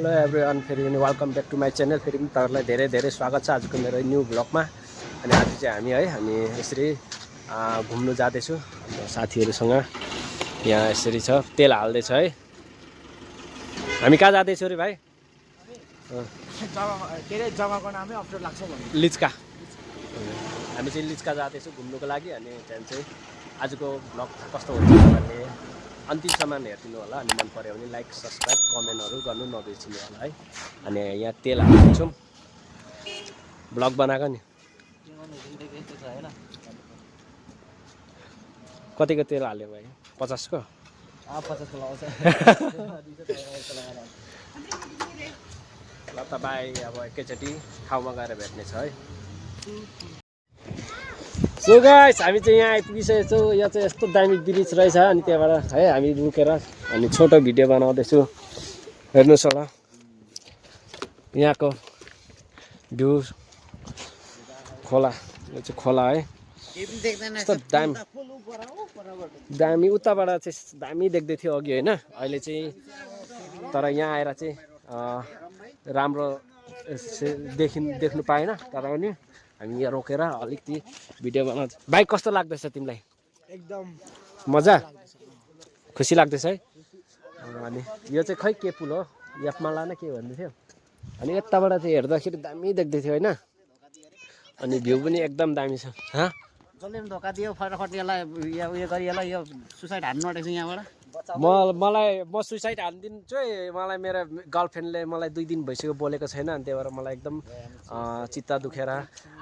Hello everyone, फेरि पनि welcome back to my channel. फेरि पनि तपाईँहरूलाई धेरै धेरै स्वागत छ आजको मेरो न्यू ब्लगमा। अनि आज चाहिँ हामी है अनि यसरी घुम्नु जाँदैछु साथीहरूसँग। यहाँ यसरी छ, तेल हाल्दैछ है। हामी कहाँ जाँदैछौँ रे भाइ? जग्गाको नामै अप्ठ्यारो लाग्छ भन्नु लिचका। हामी चाहिँ लिचका जाँदैछौँ घुम्नुको लागि। अनि त्यहाँदेखि चाहिँ आजको ब्लग कस्तो हुन्छ भन्ने अन्तिमसम्म हेरिदिनु होला। अनि मन पऱ्यो भने लाइक सब्सक्राइब कमेन्टहरू गर्नु नबिर्सिनु होला है। अनि यहाँ तेल हाल्दैछौँ, ब्लग बनाएको नि। कतिको तेल हाल्यो भाइ? 50 को? 50 को लगाउँछ। ल त भाइ, अब एकैचोटि ठाउँमा गएर भेट्ने छ है। सो गाइस, हामी चाहिँ यहाँ आइपुगिसकेको छौँ। यहाँ चाहिँ यस्तो दामी ब्रिज रहेछ। अनि त्यहाँबाट है हामी रुकेर अनि छोटो भिडियो बनाउँदैछु। हेर्नुहोस् होला यहाँको भ्यू, खोला। यो चाहिँ खोला है, यस्तो दामी दामी। उताबाट चाहिँ दामी देख्दै थियो अघि होइन, अहिले चाहिँ तर यहाँ आएर चाहिँ राम्रो देख्नु पाएन। तर पनि हामी यहाँ रोकेर अलिकति भिडियो बनाउँछ। बाइक कस्तो लाग्दैछ तिमीलाई? एकदम मजा, खुसी लाग्दैछ है। अनि यो चाहिँ खै के पुल हो, यफमाला न के भन्दै थियो। अनि यताबाट चाहिँ हेर्दाखेरि दामी देख्दै थियो होइन। अनि भ्यू पनि एकदम दामी छ। जसले पनि धोका दियो फटाफट यसलाई उयो गरी यसलाई यो सुसाइड हान्नु आँटेको छ यहाँबाट। म सुसाइड हानिदिन्छु है। मलाई मेरो गर्लफ्रेन्डले मलाई 2 दिन भइसक्यो बोलेको छैन। अनि त्यही भएर मलाई एकदम चित्त दुखेर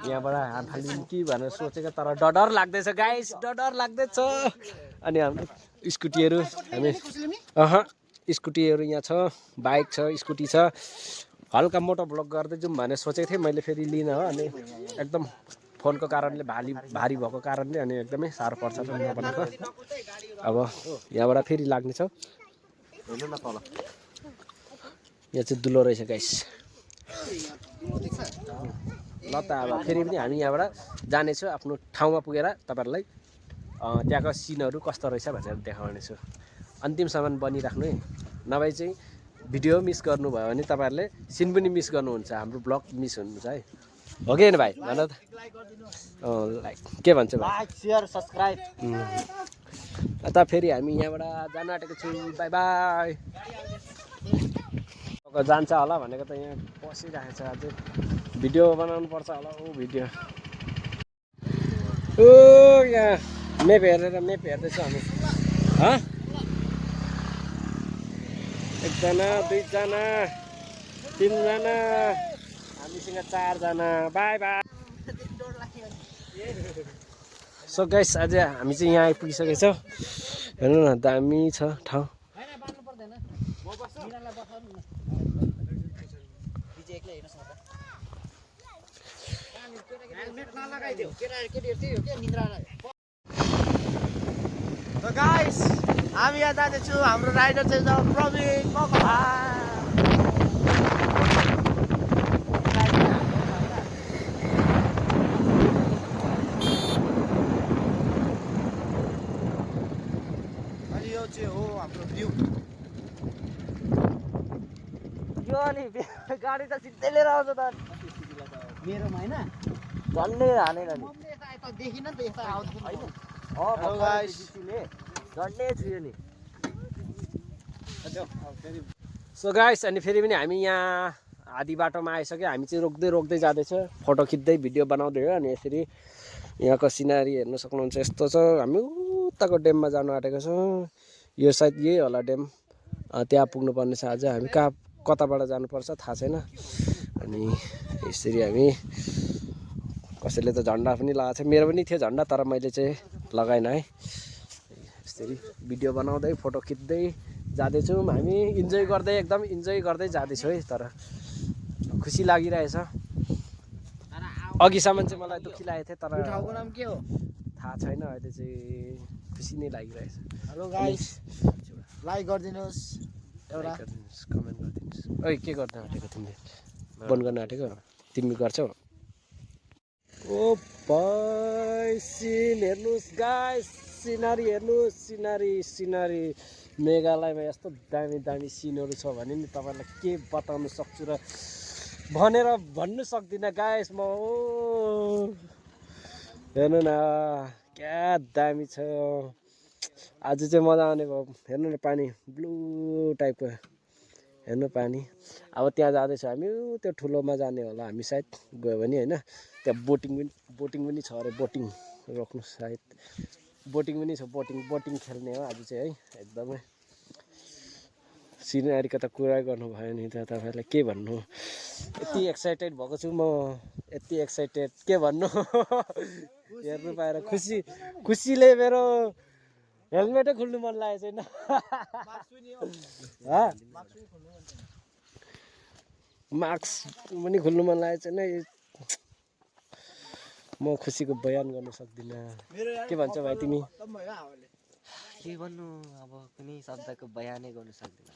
यहाँबाट हानिदिनु कि भनेर सोचेको। तर डर लाग्दैछ गाइस, डर लाग्दैछ। अनि हाम्रो स्कुटीहरू, हामी स्कुटीहरू यहाँ छ, बाइक छ, स्कुटी छ। हल्का मोटो ब्लग गर्दै जाउँ भनेर सोचेको थिएँ मैले, फेरि लिन हो। अनि एकदम फोनको कारणले भारी भएको कारणले अनि एकदमै साह्रो पर्छ नबनाएको। अब यहाँबाट फेरि लाग्ने छ। यहाँ चाहिँ दुलो रहेछ गाइस। ल त अब फेरि पनि हामी यहाँबाट जानेछु आफ्नो ठाउँमा पुगेर तपाईँहरूलाई त्यहाँको सिनहरू कस्तो रहेछ भनेर देखाउनेछु। अन्तिमसम्म बनिराख्नु है, नभए चाहिँ भिडियो मिस गर्नुभयो भने तपाईँहरूले सिन पनि मिस गर्नुहुन्छ, हाम्रो ब्लग मिस हुनुहुन्छ है। हो कि होइन भाइ? भन त। लाइक के भन्छ भाइ? Like share subscribe. त फेरि हामी यहाँबाट जान आँटेको छौँ। By by. जान्छ होला भनेको त यहाँ बसिरहेको छ। अझै भिडियो बनाउनु पर्छ होला। भिडियो यहाँ मेप हेर्दैछौँ हामी। एकजना, 2 जना, 3 जना, हामीसँग 4 जना। By by. सो गाइस, आज हामी चाहिँ यहाँ आइपुगिसकेको छौँ। हेर्नु न, दामी छ ठाउँ। गाइस, हामी यहाँ जाँदैछौँ। हाम्रो राइडर चाहिँ प्रवीण मकवान। अनि यो चाहिँ हो हाम्रो भ्यू। यो अनि गाडी त सिधै लिएर आउँछ त मेरोमा होइन, झन्डै हानेर नि देखिन नि त यता आउँछ होइन। झन्डै छुयो नि। सो गाइस, अनि फेरि पनि हामी यहाँ आधी बाटोमा आइसक्यो। हामी चाहिँ रोक्दै जाँदैछ, फोटो खिच्दै भिडियो बनाउँदै हो। अनि यसरी यहाँको सिनारी हेर्न सक्नुहुन्छ, यस्तो छ। हामी उताको ड्याममा जानु आँटेको छौँ। यो सायद यही होला ड्याम, त्यहाँ पुग्नुपर्ने छ। आज हामी कताबाट जानुपर्छ थाहा छैन। अनि यसरी हामी, कसैले त झन्डा पनि लगाएको छ, मेरो पनि थियो झन्डा तर मैले चाहिँ लगाएन है। यसरी भिडियो बनाउँदै फोटो खिच्दै जाँदैछौँ हामी, इन्जोय गर्दै, एकदम इन्जोय गर्दै जाँदैछौँ है। तर खुसी लागिरहेछ। अघिसम्म चाहिँ मलाई दुःखी लागेको थियो, तर ठाउँको नाम के हो थाहा छैन। अहिले चाहिँ खुसी नै लागिरहेछ। हेलो गाइस, लाइक गरिदिनुहोस्, एउटा कमेन्ट गरिदिनुहोस्। ओइ, के गर्न आँटेको तिमीले? बन्द गर्न आँटेको? तिमी गर्छौ? ओ भाइ, सिन हेर्नुहोस् गाइस, सिनरी हेर्नुहोस् सिनरी मेघालयमा यस्तो दामी दामी सिनहरू छ भने नि तपाईँलाई के बताउन सक्छु र भनेर भन्नु सक्दिनँ गाइस म हेर्नु न क्या दामी छ आज चाहिँ मजा आउने भयो हेर्नु न पानी ब्लू टाइपको हेर्नु पानी अब त्यहाँ जाँदैछ हामी त्यो ठुलोमा जाने होला हामी सायद गयो भने होइन त्यहाँ बोटिङ पनि छ अरे बोटिङ रोक्नु सायद बोटिङ पनि छ बोटिङ खेल्ने हो आज चाहिँ है एकदमै सिनेरीको त कुरा गर्नु भयो नि त तपाईँलाई के भन्नु यति एक्साइटेड भएको छु म यति एक्साइटेड के भन्नु हेर्नु पाएर खुसीले मेरो हेलमेटै खुल्नु मन लागेको छैन मार्क्स पनि खुल्नु मन लागेको छैन म खुसीको बयान गर्न सक्दिनँ के भन्छ भाइ तिमी के भन्नु अब कुनै शब्दको बयानै गर्न सक्दिनँ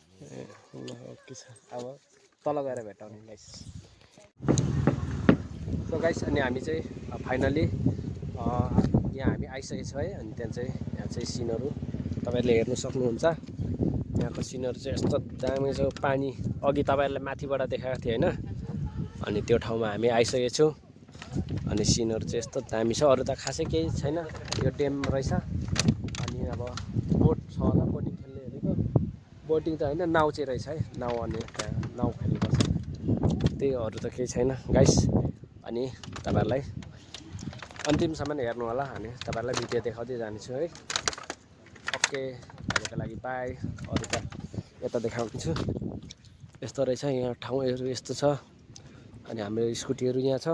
ल ओके छ अब तल गएर भेटाउने गाइस सो गाइस अनि हामी चाहिँ फाइनली यहाँ हामी आइसकेको छौँ है अनि त्यहाँ चाहिँ यहाँ चाहिँ सिनहरू तपाईँहरूले हेर्नु सक्नुहुन्छ यहाँको सिनहरू चाहिँ यस्तो दामी छ पानी अघि तपाईँहरूलाई माथिबाट देखाएको थिएँ होइन अनि त्यो ठाउँमा हामी आइसकेको छौँ अनि सिनहरू चाहिँ यस्तो दामी छ अरू त खासै केही छैन यो ड्याम रहेछ अनि अब बोट छ होला बोटिङ खेल्ने हेरेको बोटिङ त होइन नाउ चाहिँ रहेछ है नाउ अनि त्यहाँ नाउ खेल्नुपर्छ त्यही अरू त केही छैन गाइस अनि तपाईँहरूलाई अन्तिमसम्म हेर्नु होला अनि तपाईँहरूलाई भिडियो देखाउँदै जानेछु है ओके अहिलेको लागि बाई अरू त यता देखाउँछु यस्तो रहेछ यहाँ ठाउँहरू यस्तो छ अनि हाम्रो स्कुटीहरू यहाँ छ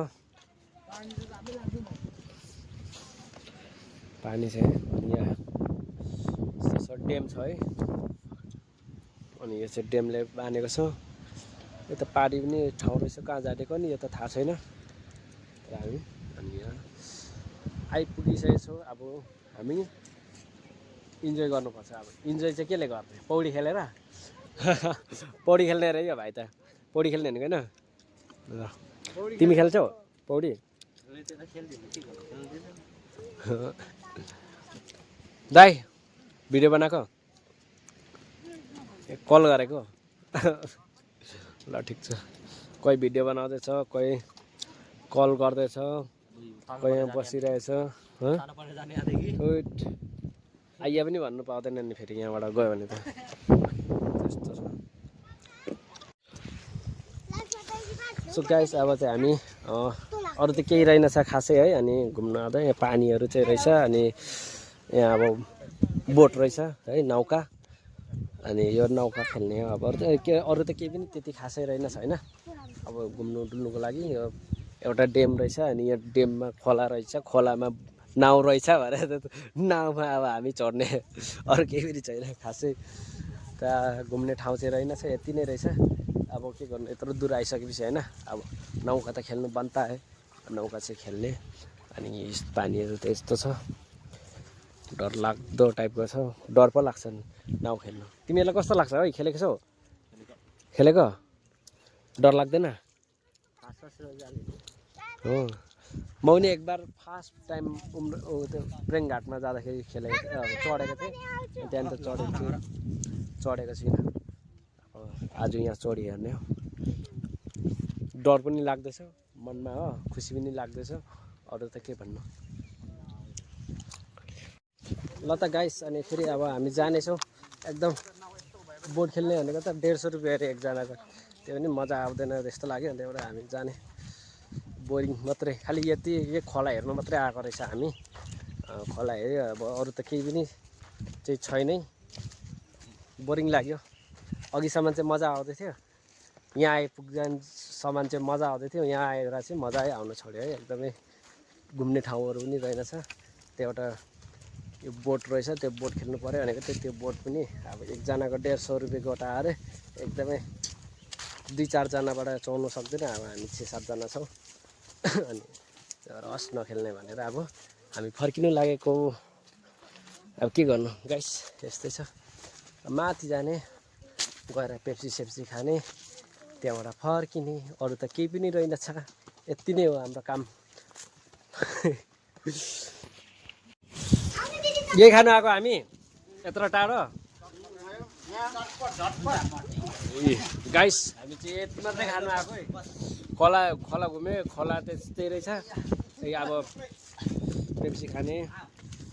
पानी चाहिँ अनि यहाँ यस्तो ड्याम छ है अनि यो चाहिँ ड्यामले बाँधेको छ यो त पारी पनि ठाउँ रहेछ कहाँ जानेको नि यो त थाहा छैन तर हामी अनि यहाँ आइपुगिसकेको छौँ अब हामी इन्जोय गर्नुपर्छ अब इन्जोय चाहिँ केले गर्ने पौडी खेलेर पौडी खेल्ने अरे यो भाइ त पौडी खेल्ने भनेको होइन तिमी खेल्छौ पौडी दाइ भिडियो बनाएको कल गरेको ल ठिक छ कोही भिडियो बनाउँदैछ कोही कल गर्दैछ कोही यहाँ बसिरहेछ आइया पनि भन्नु पाउँदैन नि फेरि यहाँबाट गयो भने त त्यस्तो छ सो गाइस अब चाहिँ हामी अरू त केही रहेनछ खासै है अनि घुम्न आउँदा यहाँ पानीहरू चाहिँ रहेछ अनि यहाँ अब बोट रहेछ है नौका अनि यो नौका खेल्ने हो अब अरू त केही पनि त्यति खासै रहेनछ होइन अब घुम्नु डुल्नुको लागि यो एउटा ड्याम रहेछ अनि यो ड्याममा खोला रहेछ खोलामा नाउ रहेछ भनेर नाउमा अब हामी चढ्ने अरू केही पनि छैन खासै त्यहाँ घुम्ने ठाउँ चाहिँ रहेनछ यति नै रहेछ अब के गर्नु यत्रो दूर आइसकेपछि होइन अब नौका त खेल्नु बन्ता है नौका चाहिँ खेल्ने अनि पानीहरू त यस्तो छ डरलाग्दो टाइपको छ डर पो लाग्छ नाउ खेल्नु तिमीहरूलाई कस्तो लाग्छ है खेलेको छौ खेलेको डर लाग्दैन हो म पनि एक बार फर्स्ट टाइम त्यो प्रेङघाटमा जाँदाखेरि खेलेको थिएँ चढेको थिएँ त्यहाँदेखि त चढेको छुइनँ आज यहाँ चढी हेर्ने हो डर पनि लाग्दैछ मनमा हो खुसी पनि लाग्दैछ अरू त के भन्नु ल त गाइस अनि फेरि अब हामी जानेछौँ एकदम बोट खेल्ने भनेको त 150 रुपियाँ अरे एकजनाको त्यो पनि मजा आउँदैन जस्तो लाग्यो अन्त एउटा हामी जाने बोरिङ मात्रै खालि यति यो खोला हेर्नु मात्रै आएको रहेछ हामी खोला हेऱ्यो अब अरू त केही पनि चाहिँ छैनै बोरिङ लाग्यो अघिसम्म चाहिँ मजा आउँदै थियो यहाँ आइपुग्दासम्म चाहिँ मजा आउँदै थियो यहाँ आएर चाहिँ मजै आउन छोड्यो है एकदमै घुम्ने ठाउँहरू पनि रहेनछ त्यो एउटा यो बोट रहेछ त्यो बोट खेल्नु पऱ्यो भनेको त्यो बोट पनि अब एकजनाको 150 रुपियाँ गोटा अरे एकदमै 2-4 जनाबाट चढ्नु सक्दैन अब हामी 6-7 जना छौँ अनि रस नखेल्ने भनेर अब हामी फर्किनु लागेको अब के गर्नु गाइस यस्तै छ माथि जाने गएर पेप्सी सेप्सी खाने त्यहाँबाट फर्किने अरू त केही पनि रहेनछ यति नै हो हाम्रो काम यही खानु आएको हामी यत्रो टाढो गाइस हामी चाहिँ यति मात्रै खानु आएको है खोला खोला घुम्यो खोला त्यस्तै रहेछ त्यही अब पेप्सी खाने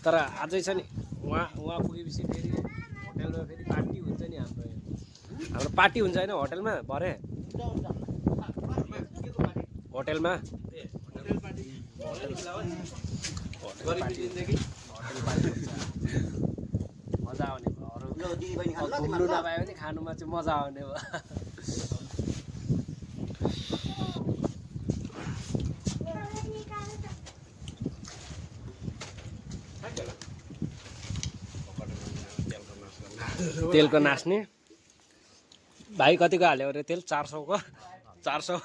तर अझै छ नि वहाँ पुगेपछि फेरि होटेलमा फेरि पार्टी हुन्छ नि हाम्रो पार्टी हुन्छ होइन होटेलमा भरे होटेलमा मजा आउने भयो अरू घुम्नु नपायो भने खानुमा चाहिँ मजा आउने भयो तेलको नाच्ने भाइ कतिको हाल्यो अरे तेल 400 को 400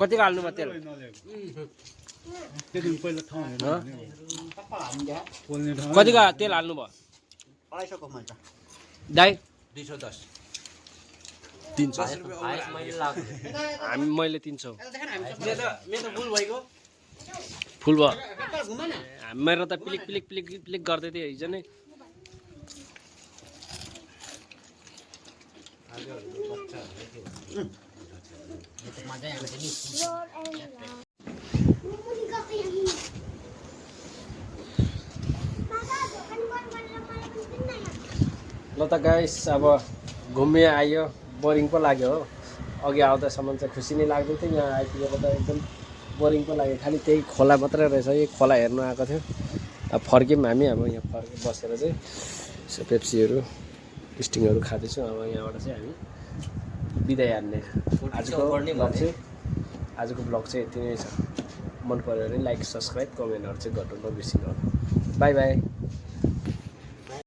कतिको हाल्नु भयो तेल कतिको तेल हाल्नु भयो 250 को मजा दाइ 210 300 मैले 300 फुल भयो मेरो त पिलिक पिलिक पिलिक पिलिक गर्दै थियो हिजो नै ल त गाइस अब घुम्यो आयो बोरिङ पो लाग्यो हो अघि आउँदासम्म चाहिँ खुसी नै लाग्दै थियो यहाँ आइपुगेको त एकदम बोरिङ पो लाग्यो खालि त्यही खोला मात्रै रहेछ यो खोला हेर्नु आएको थियो अब फर्क्यौँ हामी अब यहाँ फर्केर बसेर चाहिँ यसो पेप्सीहरू स्टिङहरू खाँदैछौँ अब यहाँबाट चाहिँ हामी बिदाई हान्ने आजको ब्लग चाहिँ यति नै छ मन पऱ्यो भने लाइक सब्सक्राइब कमेन्टहरू चाहिँ गर्नु नबिर्सिनु होला बाई बाई